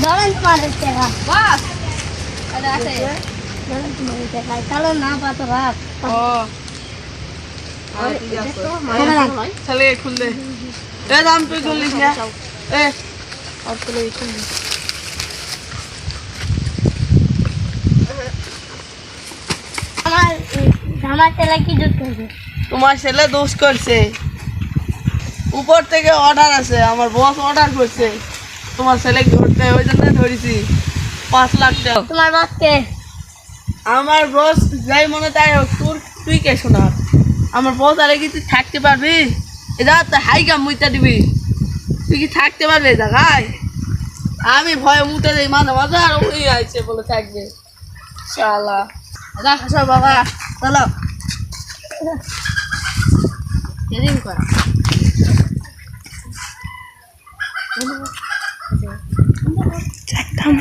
ধরেন তোমার টাকা বাস আরে আছে ধরেন তোমার টাকা চলো না পাতো রাত ও ঠিক আছে চলে খুল দে এ দাম তুই খুললিস না এ আর চলে খুল আমার আমার ছেলে কি দুধ খাবে তোমার ছেলে দোষ করছে উপর থেকে অর্ডার আছে আমার বস অর্ডার করছে তোমার ছেলে ধরতে ওই জন্য ধরেছি 5 লাখ টাকা তোমার বাপকে আমার বস যাই মনে তাই হোক তুই কে শোনা আমার বস আরে কি তুই থাকতে পারবি এটা তো হাই কাম মুইতা দিবি তুই কি থাকতে পারবি এই জায়গায় আমি ভয়ে মুতে যাই মাঝে মাঝে আর ওই আইছে বলে থাকবে শালা রাখো বাবা চলো দেরি করা একদম